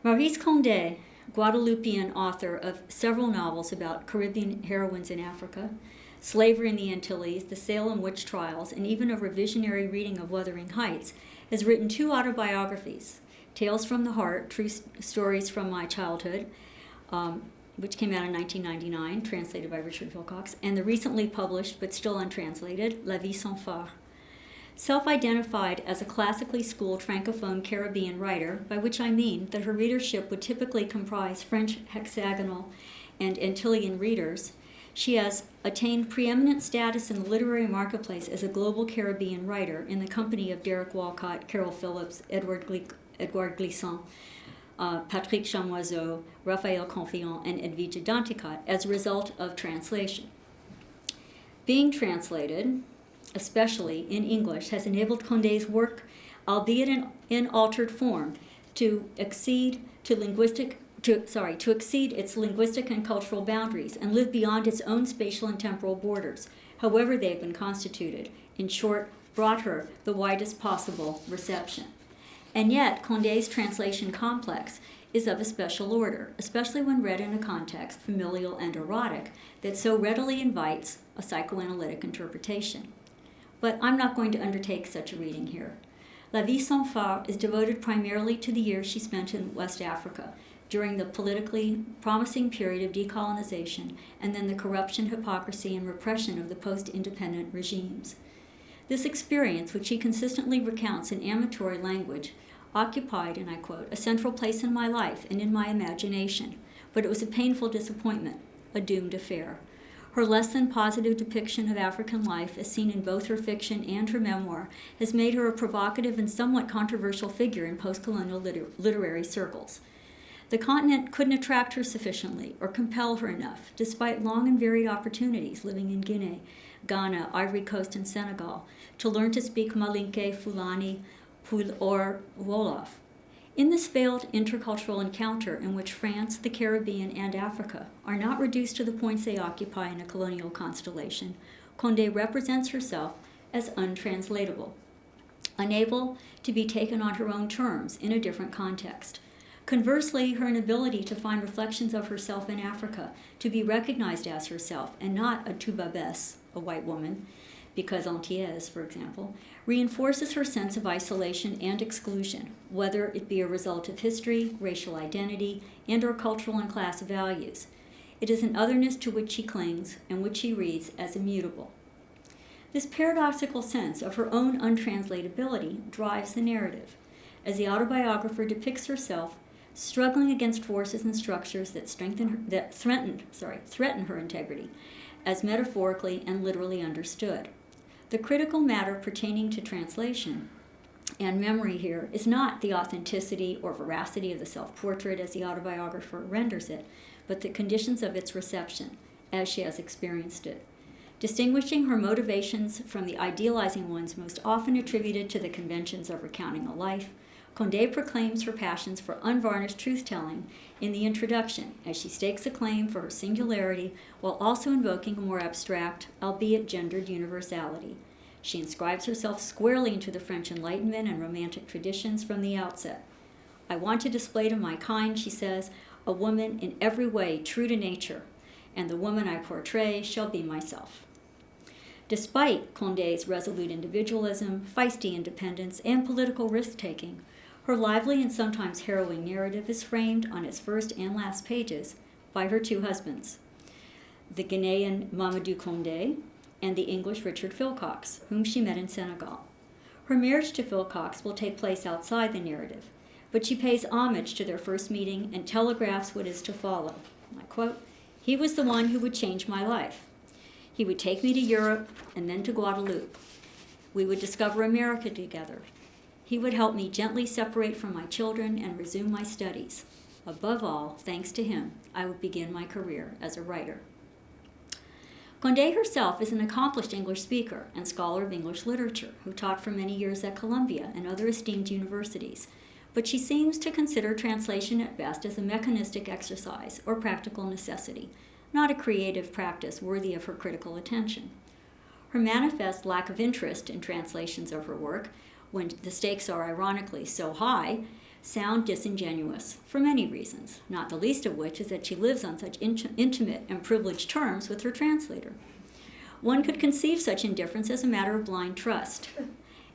Maurice Condé, Guadeloupean author of several novels about Caribbean heroines in Africa, Slavery in the Antilles, the Salem Witch Trials, and even a revisionary reading of Wuthering Heights, has written 2 autobiographies, Tales from the Heart, True Stories from My Childhood, which came out in 1999, translated by Richard Wilcox, and the recently published, but still untranslated, La Vie sans phare. Self-identified as a classically schooled Francophone Caribbean writer, by which I mean that her readership would typically comprise French hexagonal and Antillean readers, she has attained preeminent status in the literary marketplace as a global Caribbean writer in the company of Derek Walcott, Carol Phillips, Edouard Glissant, Patrick Chamoiseau, Raphael Confiant, and Edwige Danticat as a result of translation. Being translated, especially in English, has enabled Condé's work, albeit in altered form, to exceed its linguistic and cultural boundaries and live beyond its own spatial and temporal borders, however they have been constituted. In short, brought her the widest possible reception. And yet, Condé's translation complex is of a special order, especially when read in a context, familial and erotic, that so readily invites a psychoanalytic interpretation. But I'm not going to undertake such a reading here. La Vie sans phare is devoted primarily to the years she spent in West Africa, during the politically promising period of decolonization and then the corruption, hypocrisy, and repression of the post-independent regimes. This experience, which she consistently recounts in amatory language, occupied, and I quote, a central place in my life and in my imagination, but it was a painful disappointment, a doomed affair. Her less than positive depiction of African life, as seen in both her fiction and her memoir, has made her a provocative and somewhat controversial figure in post-colonial literary circles. The continent couldn't attract her sufficiently or compel her enough, despite long and varied opportunities living in Guinea, Ghana, Ivory Coast, and Senegal, to learn to speak Malinke, Fulani, Pul, or Wolof. In this failed intercultural encounter in which France, the Caribbean, and Africa are not reduced to the points they occupy in a colonial constellation, Condé represents herself as untranslatable, unable to be taken on her own terms in a different context. Conversely, her inability to find reflections of herself in Africa, to be recognized as herself and not a Toubabesse, a white woman, because Antillaise, for example, reinforces her sense of isolation and exclusion, whether it be a result of history, racial identity, and or cultural and class values. It is an otherness to which she clings and which she reads as immutable. This paradoxical sense of her own untranslatability drives the narrative, as the autobiographer depicts herself struggling against forces and structures that threaten her integrity, as metaphorically and literally understood. The critical matter pertaining to translation and memory here is not the authenticity or veracity of the self-portrait as the autobiographer renders it, but the conditions of its reception, as she has experienced it. Distinguishing her motivations from the idealizing ones most often attributed to the conventions of recounting a life, Condé proclaims her passions for unvarnished truth-telling in the introduction, as she stakes a claim for her singularity while also invoking a more abstract, albeit gendered universality. She inscribes herself squarely into the French Enlightenment and Romantic traditions from the outset. I want to display to my kind, she says, a woman in every way true to nature, and the woman I portray shall be myself. Despite Condé's resolute individualism, feisty independence, and political risk-taking, her lively and sometimes harrowing narrative is framed on its first and last pages by her 2 husbands, the Ghanaian Mamadou Condé and the English Richard Wilcox, whom she met in Senegal. Her marriage to Wilcox will take place outside the narrative, but she pays homage to their first meeting and telegraphs what is to follow. I quote, "He was the one who would change my life. He would take me to Europe and then to Guadeloupe. We would discover America together. He would help me gently separate from my children and resume my studies. Above all, thanks to him, I would begin my career as a writer." Condé herself is an accomplished English speaker and scholar of English literature who taught for many years at Columbia and other esteemed universities, but she seems to consider translation at best as a mechanistic exercise or practical necessity, not a creative practice worthy of her critical attention. Her manifest lack of interest in translations of her work, when the stakes are ironically so high, sound disingenuous for many reasons, not the least of which is that she lives on such intimate and privileged terms with her translator. One could conceive such indifference as a matter of blind trust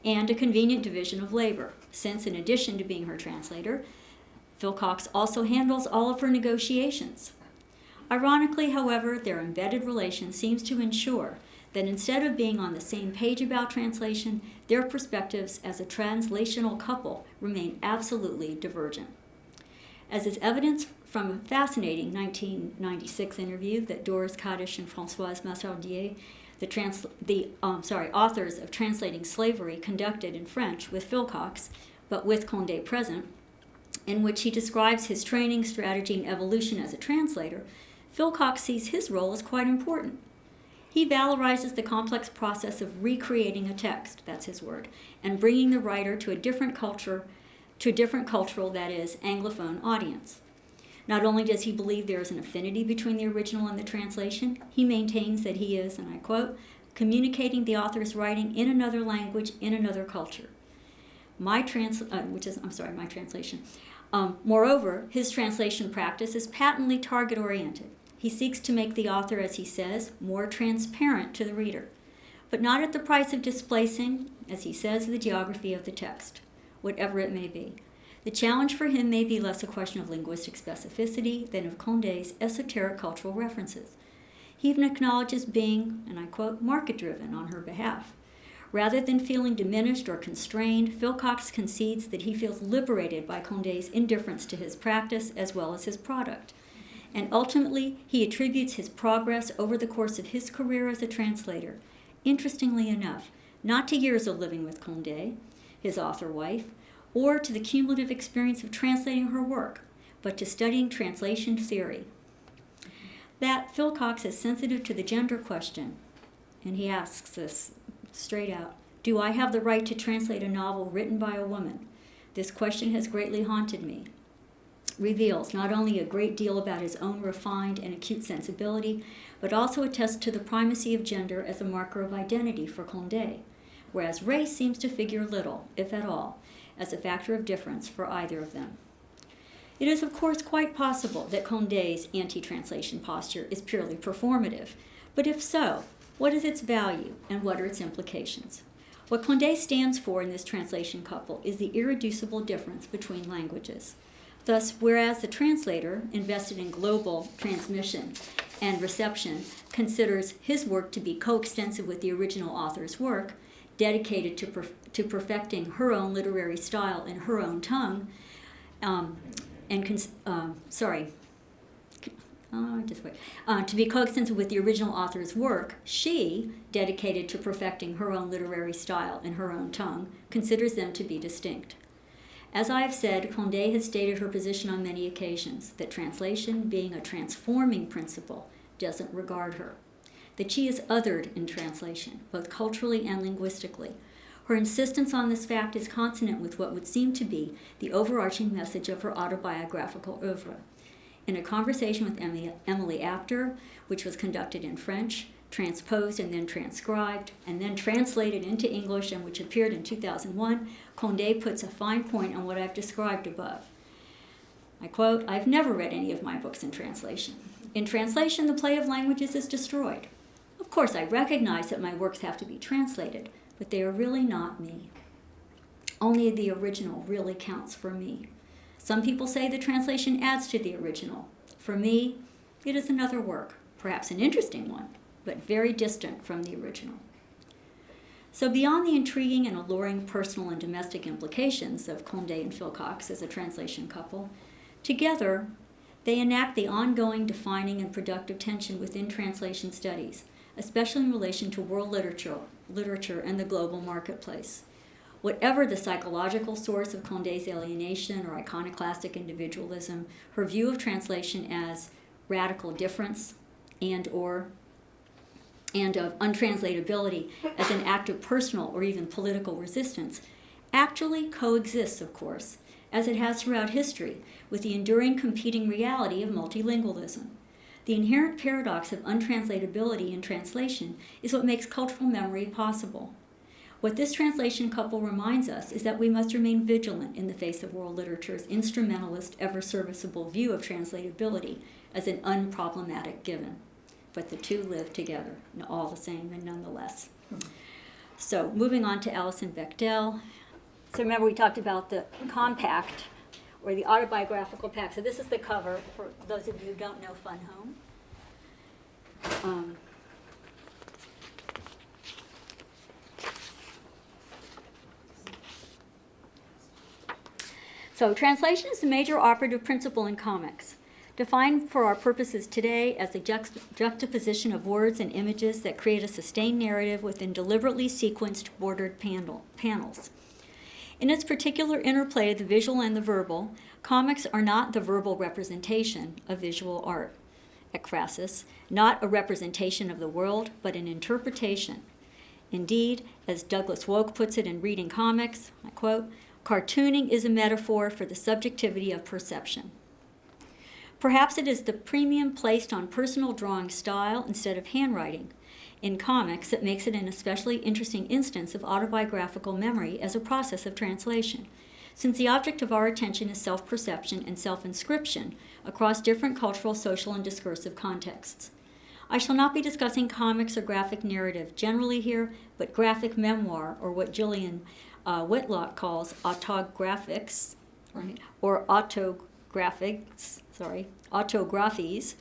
and a convenient division of labor, since in addition to being her translator, Philcox also handles all of her negotiations. Ironically, however, their embedded relation seems to ensure that instead of being on the same page about translation, their perspectives as a translational couple remain absolutely divergent. As is evidenced from a fascinating 1996 interview that Doris Kadish and Françoise Massardier, the authors of Translating Slavery, conducted in French with Philcox, but with Condé present, in which he describes his training, strategy, and evolution as a translator, Philcox sees his role as quite important. He valorizes the complex process of recreating a text, that's his word, and bringing the writer to a different cultural, that is, Anglophone audience. Not only does he believe there is an affinity between the original and the translation, he maintains that he is, and I quote, communicating the author's writing in another language, in another culture. My translation. Moreover, his translation practice is patently target-oriented. He seeks to make the author, as he says, more transparent to the reader, but not at the price of displacing, as he says, the geography of the text, whatever it may be. The challenge for him may be less a question of linguistic specificity than of Condé's esoteric cultural references. He even acknowledges being, and I quote, market-driven on her behalf. Rather than feeling diminished or constrained, Philcox concedes that he feels liberated by Condé's indifference to his practice as well as his product. And ultimately, he attributes his progress over the course of his career as a translator, interestingly enough, not to years of living with Condé, his author wife, or to the cumulative experience of translating her work, but to studying translation theory. That Philcox is sensitive to the gender question, and he asks this straight out, do I have the right to translate a novel written by a woman? This question has greatly haunted me. Reveals not only a great deal about his own refined and acute sensibility, but also attests to the primacy of gender as a marker of identity for Condé, whereas race seems to figure little, if at all, as a factor of difference for either of them. It is, of course, quite possible that Condé's anti-translation posture is purely performative, but if so, what is its value and what are its implications? What Condé stands for in this translation couple is the irreducible difference between languages. Thus, whereas the translator, invested in global transmission and reception, considers his work to be coextensive with the original author's work, dedicated to perfecting her own literary style in her own tongue, to be coextensive with the original author's work, she, dedicated to perfecting her own literary style in her own tongue, considers them to be distinct. As I have said, Condé has stated her position on many occasions, that translation, being a transforming principle, doesn't regard her, that she is othered in translation, both culturally and linguistically. Her insistence on this fact is consonant with what would seem to be the overarching message of her autobiographical oeuvre. In a conversation with Emily Apter, which was conducted in French, transposed and then transcribed, and then translated into English, and which appeared in 2001, Condé puts a fine point on what I've described above. I quote, I've never read any of my books in translation. In translation, the play of languages is destroyed. Of course, I recognize that my works have to be translated, but they are really not me. Only the original really counts for me. Some people say the translation adds to the original. For me, it is another work, perhaps an interesting one, but very distant from the original. So beyond the intriguing and alluring personal and domestic implications of Condé and Philcox as a translation couple, together they enact the ongoing defining and productive tension within translation studies, especially in relation to world literature and the global marketplace. Whatever the psychological source of Condé's alienation or iconoclastic individualism, her view of translation as radical difference and of untranslatability as an act of personal or even political resistance actually coexists, of course, as it has throughout history, with the enduring competing reality of multilingualism. The inherent paradox of untranslatability in translation is what makes cultural memory possible. What this translation couple reminds us is that we must remain vigilant in the face of world literature's instrumentalist, ever-serviceable view of translatability as an unproblematic given. But the two live together, all the same and nonetheless. So moving on to Alison Bechdel. So remember we talked about the compact, or the autobiographical pack. So this is the cover, for those of you who don't know Fun Home. So translation is a major operative principle in comics, defined for our purposes today as a juxtaposition of words and images that create a sustained narrative within deliberately sequenced, bordered panels. In its particular interplay of the visual and the verbal, comics are not the verbal representation of visual art, ekphrasis, not a representation of the world, but an interpretation. Indeed, as Douglas Woke puts it in Reading Comics, I quote, "Cartooning is a metaphor for the subjectivity of perception." Perhaps it is the premium placed on personal drawing style instead of handwriting in comics that makes it an especially interesting instance of autobiographical memory as a process of translation, since the object of our attention is self-perception and self-inscription across different cultural, social, and discursive contexts. I shall not be discussing comics or graphic narrative generally here, but graphic memoir, or what Gillian Whitlock calls autographics, right, or autographies.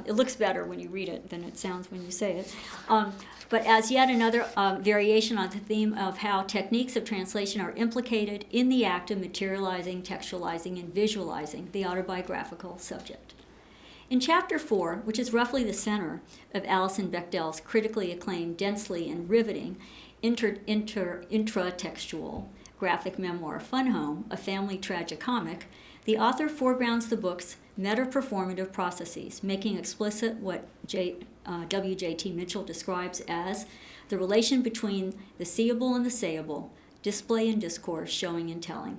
It looks better when you read it than it sounds when you say it. But as yet another variation on the theme of how techniques of translation are implicated in the act of materializing, textualizing, and visualizing the autobiographical subject. In Chapter 4, which is roughly the center of Alison Bechdel's critically acclaimed, densely and riveting intratextual graphic memoir, Fun Home, a family tragicomic, the author foregrounds the book's meta-performative processes, making explicit what W.J.T. Mitchell describes as the relation between the seeable and the sayable, display and discourse, showing and telling.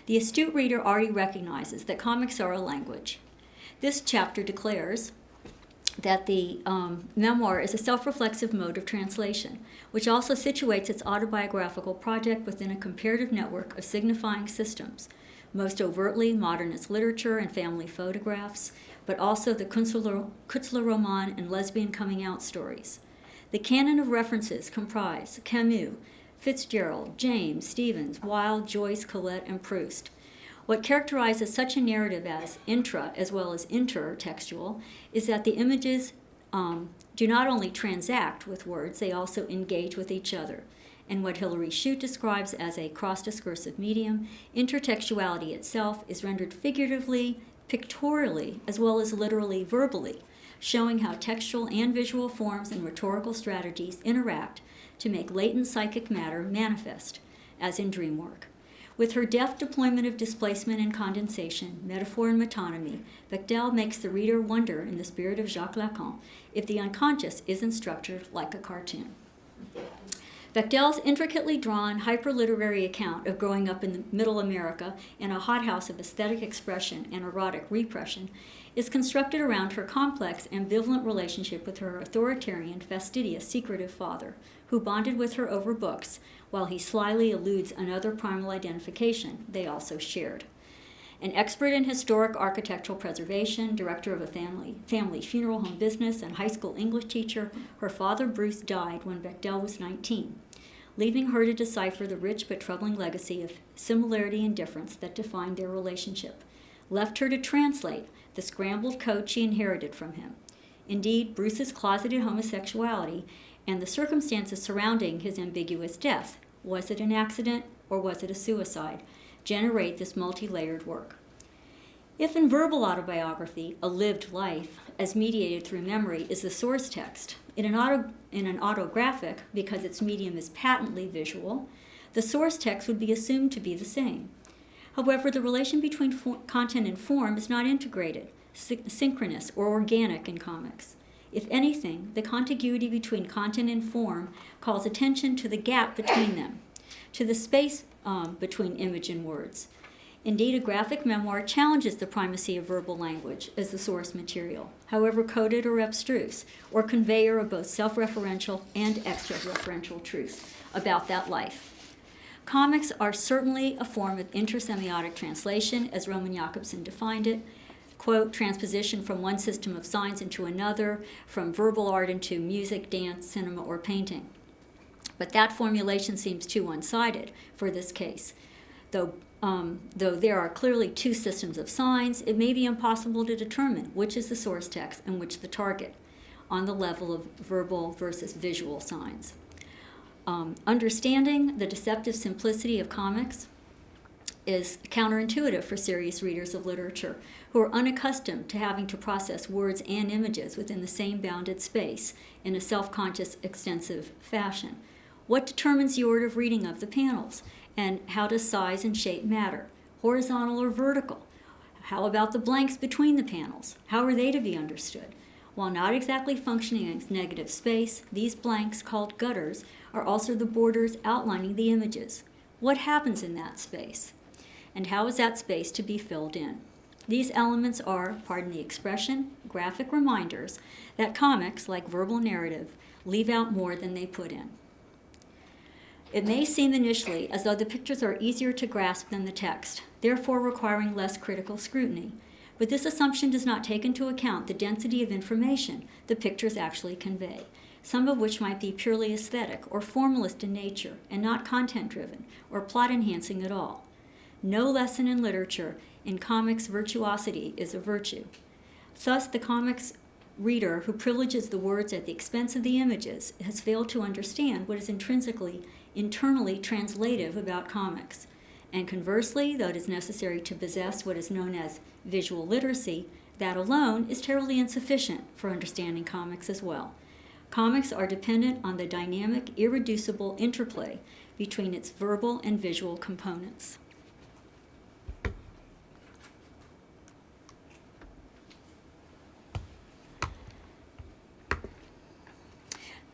The astute reader already recognizes that comics are a language. This chapter declares that the memoir is a self-reflexive mode of translation, which also situates its autobiographical project within a comparative network of signifying systems, most overtly modernist literature and family photographs, but also the Künstlerroman and lesbian coming-out stories. The canon of references comprise Camus, Fitzgerald, James, Stevens, Wilde, Joyce, Colette, and Proust. What characterizes such a narrative as intra as well as intertextual is that the images do not only transact with words, they also engage with each other. And what Hilary Shute describes as a cross-discursive medium, intertextuality itself is rendered figuratively, pictorially, as well as literally verbally, showing how textual and visual forms and rhetorical strategies interact to make latent psychic matter manifest, as in dream work. With her deft deployment of displacement and condensation, metaphor and metonymy, Bechdel makes the reader wonder, in the spirit of Jacques Lacan, if the unconscious isn't structured like a cartoon. Bechdel's intricately drawn, hyper-literary account of growing up in Middle America in a hothouse of aesthetic expression and erotic repression is constructed around her complex, ambivalent relationship with her authoritarian, fastidious, secretive father, who bonded with her over books, while he slyly eludes another primal identification they also shared. An expert in historic architectural preservation, director of a family funeral home business, and high school English teacher, her father Bruce died when Bechdel was 19, leaving her to decipher the rich but troubling legacy of similarity and difference that defined their relationship, left her to translate the scrambled code she inherited from him. Indeed, Bruce's closeted homosexuality and the circumstances surrounding his ambiguous death, was it an accident or was it a suicide, generate this multi-layered work. If in verbal autobiography, a lived life, as mediated through memory, is the source text, in an autographic, because its medium is patently visual, the source text would be assumed to be the same. However, the relation between content and form is not integrated, synchronous, or organic in comics. If anything, the contiguity between content and form calls attention to the gap between them, to the space between image and words. Indeed, a graphic memoir challenges the primacy of verbal language as the source material, however coded or abstruse, or conveyor of both self-referential and extra-referential truth about that life. Comics are certainly a form of intersemiotic translation, as Roman Jakobson defined it, quote, transposition from one system of signs into another, from verbal art into music, dance, cinema, or painting. But that formulation seems too one-sided for this case. Though there are clearly two systems of signs, it may be impossible to determine which is the source text and which the target on the level of verbal versus visual signs. Understanding the deceptive simplicity of comics is counterintuitive for serious readers of literature who are unaccustomed to having to process words and images within the same bounded space in a self-conscious, extensive fashion. What determines the order of reading of the panels? And how does size and shape matter? Horizontal or vertical? How about the blanks between the panels? How are they to be understood? While not exactly functioning as negative space, these blanks, called gutters, are also the borders outlining the images. What happens in that space? And how is that space to be filled in? These elements are, pardon the expression, graphic reminders that comics, like verbal narrative, leave out more than they put in. It may seem initially as though the pictures are easier to grasp than the text, therefore requiring less critical scrutiny. But this assumption does not take into account the density of information the pictures actually convey, some of which might be purely aesthetic or formalist in nature and not content-driven or plot-enhancing at all. No lesson in literature in comics virtuosity is a virtue. Thus, the comics reader who privileges the words at the expense of the images has failed to understand what is internally translative about comics. And conversely, though it is necessary to possess what is known as visual literacy, that alone is terribly insufficient for understanding comics as well. Comics are dependent on the dynamic, irreducible interplay between its verbal and visual components.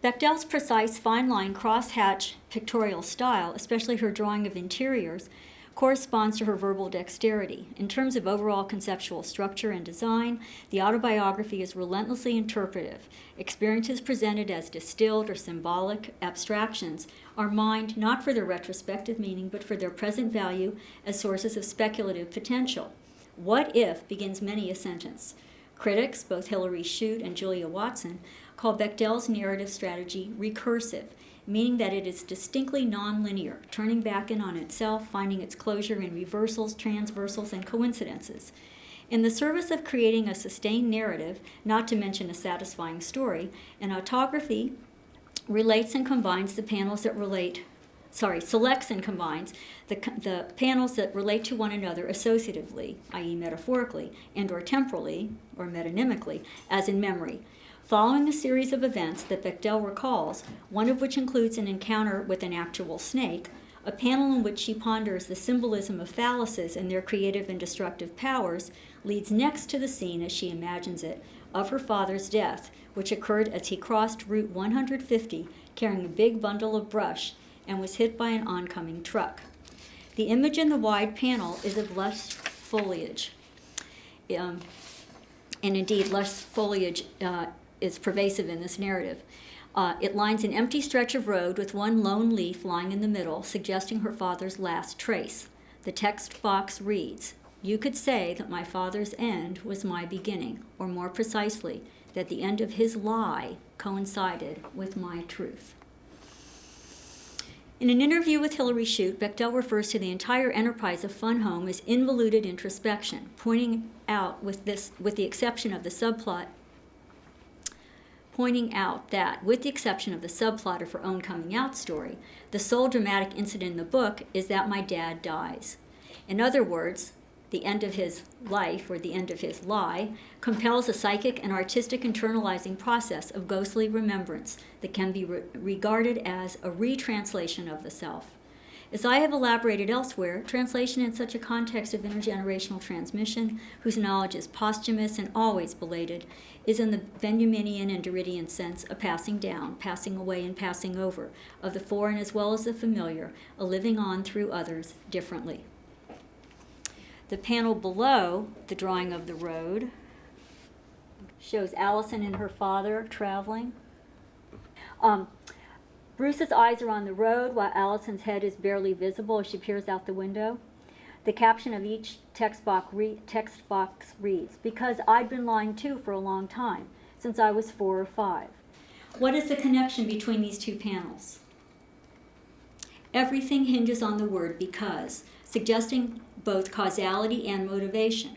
Bechdel's precise fine-line cross-hatch pictorial style, especially her drawing of interiors, corresponds to her verbal dexterity. In terms of overall conceptual structure and design, the autobiography is relentlessly interpretive. Experiences presented as distilled or symbolic abstractions are mined not for their retrospective meaning, but for their present value as sources of speculative potential. What if begins many a sentence. Critics, both Hilary Shute and Julia Watson, call Bechdel's narrative strategy recursive, meaning that it is distinctly nonlinear, turning back in on itself, finding its closure in reversals, transversals, and coincidences. In the service of creating a sustained narrative, not to mention a satisfying story, an autography relates and combines the panels that selects and combines the panels that relate to one another associatively, i.e. metaphorically, and or temporally, or metonymically, as in memory. Following a series of events that Bechdel recalls, one of which includes an encounter with an actual snake, a panel in which she ponders the symbolism of phalluses and their creative and destructive powers, leads next to the scene, as she imagines it, of her father's death, which occurred as he crossed Route 150 carrying a big bundle of brush and was hit by an oncoming truck. The image in the wide panel is of lush foliage. And indeed, lush foliage is pervasive in this narrative. It lines an empty stretch of road with one lone leaf lying in the middle, suggesting her father's last trace. The text box reads, "You could say that my father's end was my beginning, or more precisely, that the end of his lie coincided with my truth." In an interview with Hilary Shute, Bechdel refers to the entire enterprise of Fun Home as involuted introspection, pointing out, with the exception of the subplot of her own coming out story, the sole dramatic incident in the book is that my dad dies. In other words, the end of his life, or the end of his lie, compels a psychic and artistic internalizing process of ghostly remembrance that can be regarded as a retranslation of the self. As I have elaborated elsewhere, translation in such a context of intergenerational transmission, whose knowledge is posthumous and always belated, is in the Benjaminian and Derridian sense a passing down, passing away, and passing over of the foreign as well as the familiar, a living on through others differently. The panel below the drawing of the road shows Allison and her father traveling. Bruce's eyes are on the road while Allison's head is barely visible as she peers out the window. The caption of each text box reads, "Because I'd been lying too for a long time, since I was 4 or 5. What is the connection between these two panels? Everything hinges on the word because, suggesting both causality and motivation.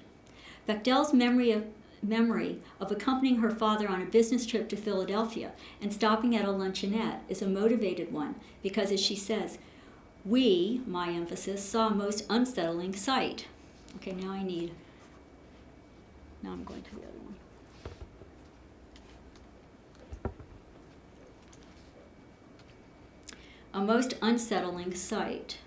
Bechdel's memory of accompanying her father on a business trip to Philadelphia and stopping at a luncheonette is a motivated one because, as she says, we, my emphasis, saw a most unsettling sight. Okay, now I'm going to the other one. A most unsettling sight.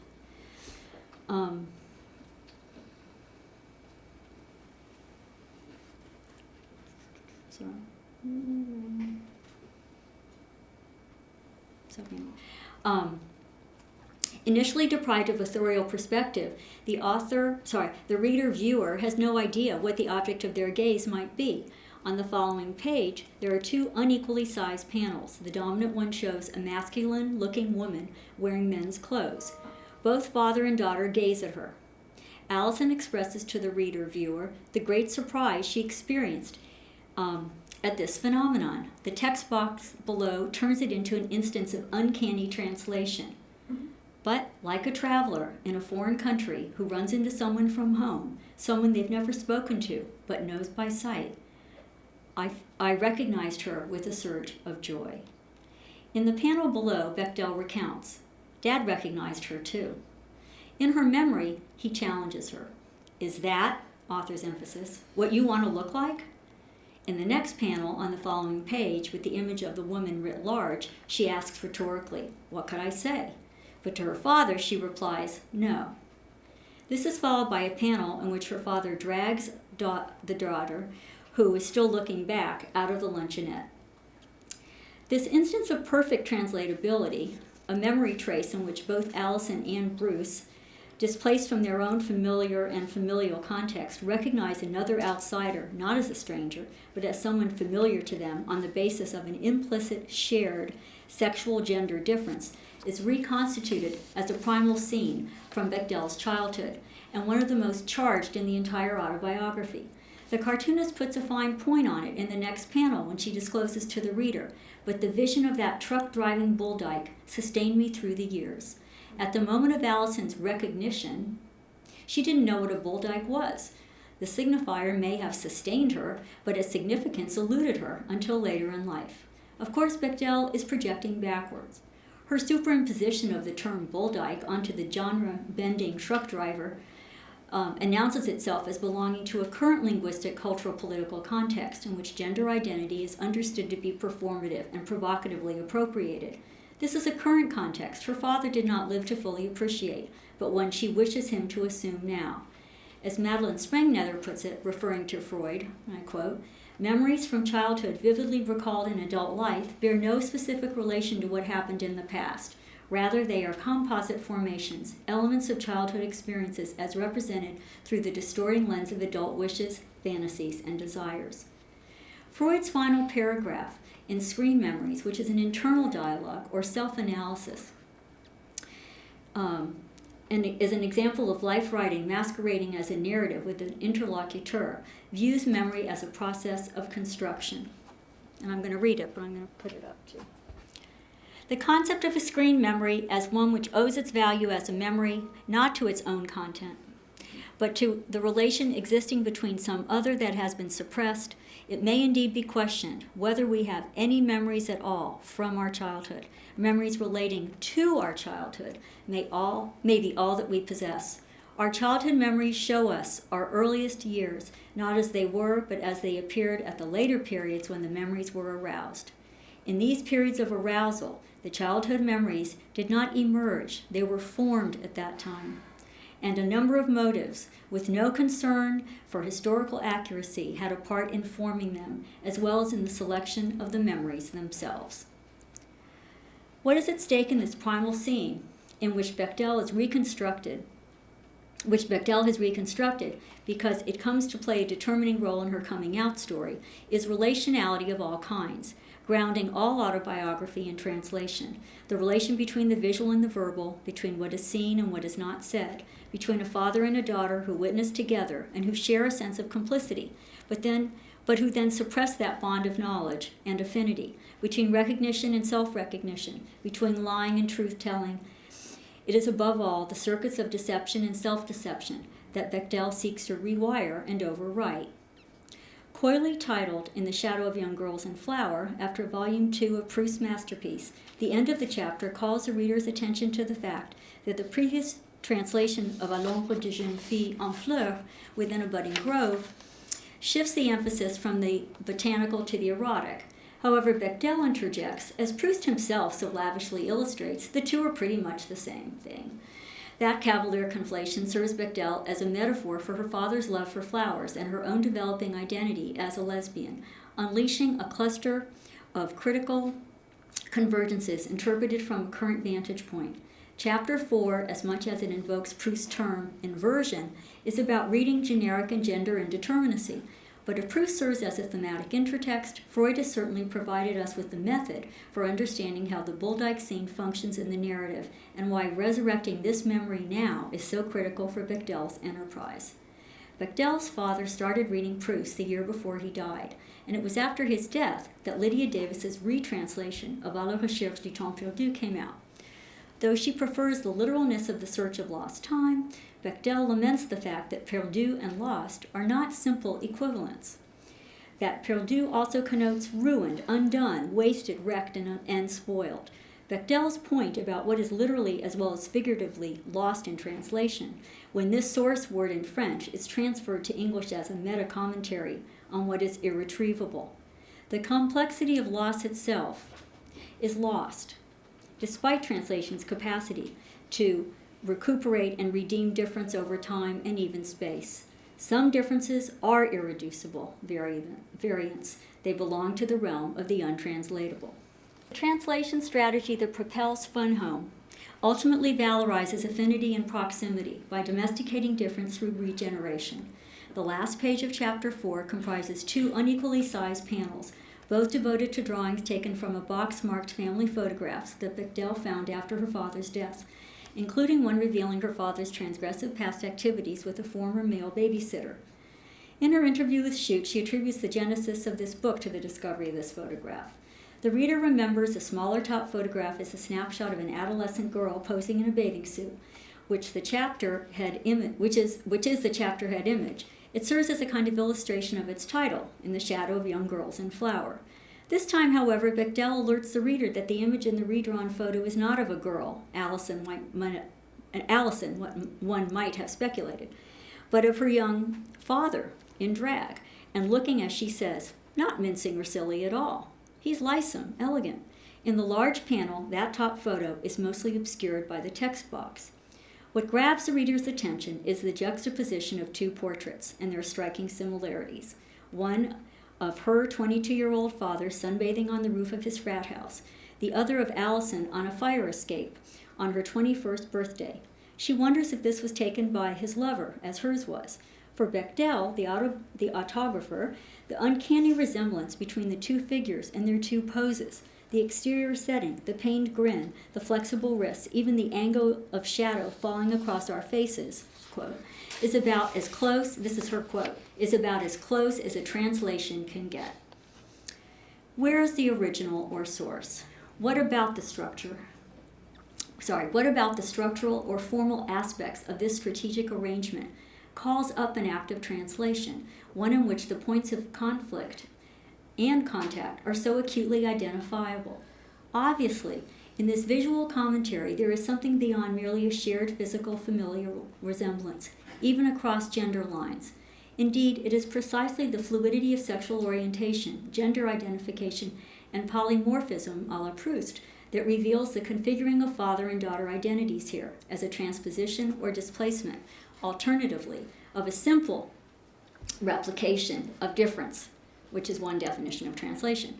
Initially deprived of authorial perspective, the reader-viewer has no idea what the object of their gaze might be. On the following page, there are 2 unequally sized panels. The dominant one shows a masculine-looking woman wearing men's clothes. Both father and daughter gaze at her. Allison expresses to the reader-viewer the great surprise she experienced at this phenomenon. The text box below turns it into an instance of uncanny translation. But like a traveler in a foreign country who runs into someone from home, someone they've never spoken to but knows by sight, I recognized her with a surge of joy. In the panel below, Bechdel recounts, Dad recognized her too. In her memory, he challenges her. Is that, author's emphasis, what you want to look like? In the next panel on the following page, with the image of the woman writ large, she asks rhetorically, what could I say? But to her father, she replies, no. This is followed by a panel in which her father drags the daughter, who is still looking back, out of the luncheonette. This instance of perfect translatability, a memory trace in which both Allison and Bruce, displaced from their own familiar and familial context, recognize another outsider, not as a stranger, but as someone familiar to them on the basis of an implicit, shared sexual gender difference, is reconstituted as a primal scene from Bechdel's childhood, and one of the most charged in the entire autobiography. The cartoonist puts a fine point on it in the next panel when she discloses to the reader, but the vision of that truck-driving bull dyke sustained me through the years. At the moment of Allison's recognition, she didn't know what a bull dyke was. The signifier may have sustained her, but its significance eluded her until later in life. Of course, Bechdel is projecting backwards. Her superimposition of the term bull dyke onto the genre-bending truck driver announces itself as belonging to a current linguistic, cultural, political context in which gender identity is understood to be performative and provocatively appropriated. This is a current context her father did not live to fully appreciate, but one she wishes him to assume now. As Madeline Sprengnether puts it, referring to Freud, and I quote, memories from childhood vividly recalled in adult life bear no specific relation to what happened in the past. Rather, they are composite formations, elements of childhood experiences as represented through the distorting lens of adult wishes, fantasies, and desires. Freud's final paragraph in Screen Memories, which is an internal dialogue or self-analysis, and is an example of life writing masquerading as a narrative with an interlocutor, views memory as a process of construction. And I'm going to read it, but I'm going to put it up too. The concept of a screen memory as one which owes its value as a memory not to its own content, but to the relation existing between some other that has been suppressed, it may indeed be questioned whether we have any memories at all from our childhood. Memories relating to our childhood may be all that we possess. Our childhood memories show us our earliest years, not as they were, but as they appeared at the later periods when the memories were aroused. In these periods of arousal, the childhood memories did not emerge, they were formed at that time. And a number of motives, with no concern for historical accuracy, had a part in forming them, as well as in the selection of the memories themselves. What is at stake in this primal scene, in which Bechdel is reconstructed which Bechdel has reconstructed because it comes to play a determining role in her coming out story, is relationality of all kinds, grounding all autobiography and translation. The relation between the visual and the verbal, between what is seen and what is not said, between a father and a daughter who witness together and who share a sense of complicity, but who then suppress that bond of knowledge and affinity, between recognition and self-recognition, between lying and truth-telling. It is above all the circuits of deception and self-deception that Bechdel seeks to rewire and overwrite. Coyly titled In the Shadow of Young Girls in Flower, after Volume 2 of Proust's masterpiece, the end of the chapter calls the reader's attention to the fact that the previous translation of À l'ombre de jeune fille en fleurs, Within a Budding Grove, shifts the emphasis from the botanical to the erotic. However, Bechdel interjects, as Proust himself so lavishly illustrates, the two are pretty much the same thing. That cavalier conflation serves Bechdel as a metaphor for her father's love for flowers and her own developing identity as a lesbian, unleashing a cluster of critical convergences interpreted from a current vantage point. Chapter 4, as much as it invokes Proust's term inversion, is about reading generic and gender indeterminacy. But if Proust serves as a thematic intertext, Freud has certainly provided us with the method for understanding how the Bulldyke scene functions in the narrative and why resurrecting this memory now is so critical for Bechdel's enterprise. Bechdel's father started reading Proust the year before he died, and it was after his death that Lydia Davis's retranslation of À la recherche du temps perdu came out. Though she prefers the literalness of the search of lost time, Bechdel laments the fact that perdu and lost are not simple equivalents. That perdu also connotes ruined, undone, wasted, wrecked, and spoiled. Bechdel's point about what is literally as well as figuratively lost in translation, when this source word in French is transferred to English as a meta-commentary on what is irretrievable. The complexity of loss itself is lost, despite translation's capacity to recuperate and redeem difference over time and even space. Some differences are irreducible variants. They belong to the realm of the untranslatable. The translation strategy that propels Fun Home ultimately valorizes affinity and proximity by domesticating difference through regeneration. The last page of Chapter 4 comprises 2 unequally sized panels, both devoted to drawings taken from a box marked family photographs that Bechdel found after her father's death, including one revealing her father's transgressive past activities with a former male babysitter. In her interview with Shute, she attributes the genesis of this book to the discovery of this photograph. The reader remembers the smaller top photograph as a snapshot of an adolescent girl posing in a bathing suit, which is the chapter head image. It serves as a kind of illustration of its title, In the Shadow of Young Girls in Flower. This time, however, Bechdel alerts the reader that the image in the redrawn photo is not of a girl, Allison, what one might have speculated, but of her young father in drag, and looking, as she says, not mincing or silly at all. He's lissom, elegant. In the large panel, that top photo is mostly obscured by the text box. What grabs the reader's attention is the juxtaposition of 2 portraits and their striking similarities. One of her 22-year-old father sunbathing on the roof of his frat house, the other of Allison on a fire escape on her 21st birthday. She wonders if this was taken by his lover, as hers was. For Bechdel, the autographer, the uncanny resemblance between the 2 figures and their 2 poses, the exterior setting, the pained grin, the flexible wrists, even the angle of shadow falling across our faces, quote, is about as close, this is her quote, is about as close as a translation can get. Where is the original or source? What about the structural or formal aspects of this strategic arrangement calls up an act of translation, one in which the points of conflict and contact are so acutely identifiable? Obviously, in this visual commentary, there is something beyond merely a shared physical familial resemblance, even across gender lines. Indeed, it is precisely the fluidity of sexual orientation, gender identification, and polymorphism a la Proust that reveals the configuring of father and daughter identities here as a transposition or displacement, alternatively, of a simple replication of difference, which is one definition of translation.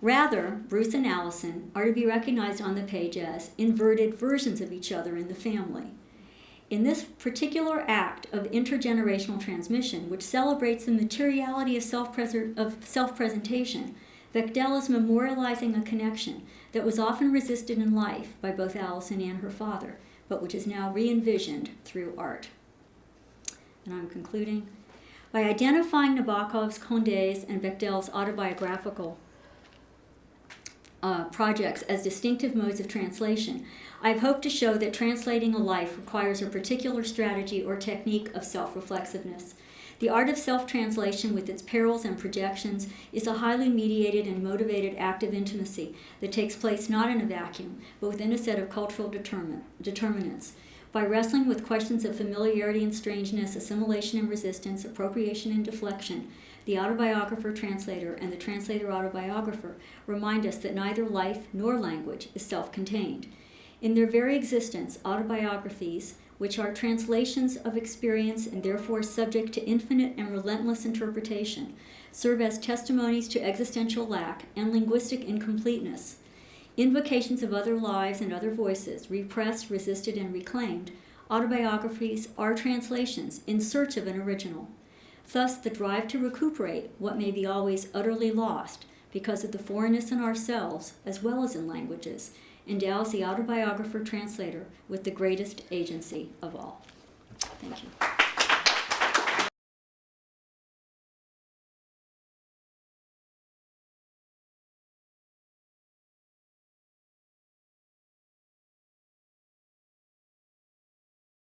Rather, Bruce and Allison are to be recognized on the page as inverted versions of each other in the family. In this particular act of intergenerational transmission, which celebrates the materiality of self-presentation, Bechdel is memorializing a connection that was often resisted in life by both Allison and her father, but which is now re-envisioned through art. And I'm concluding. By identifying Nabokov's, Condé's, and Bechdel's autobiographical projects as distinctive modes of translation, I've hoped to show that translating a life requires a particular strategy or technique of self-reflexiveness. The art of self-translation, with its perils and projections, is a highly mediated and motivated act of intimacy that takes place not in a vacuum, but within a set of cultural determinants. By wrestling with questions of familiarity and strangeness, assimilation and resistance, appropriation and deflection, the autobiographer-translator and the translator-autobiographer remind us that neither life nor language is self-contained. In their very existence, autobiographies, which are translations of experience and therefore subject to infinite and relentless interpretation, serve as testimonies to existential lack and linguistic incompleteness. Invocations of other lives and other voices, repressed, resisted, and reclaimed, autobiographies are translations in search of an original. Thus, the drive to recuperate what may be always utterly lost because of the foreignness in ourselves, as well as in languages, endows the autobiographer-translator with the greatest agency of all. Thank you.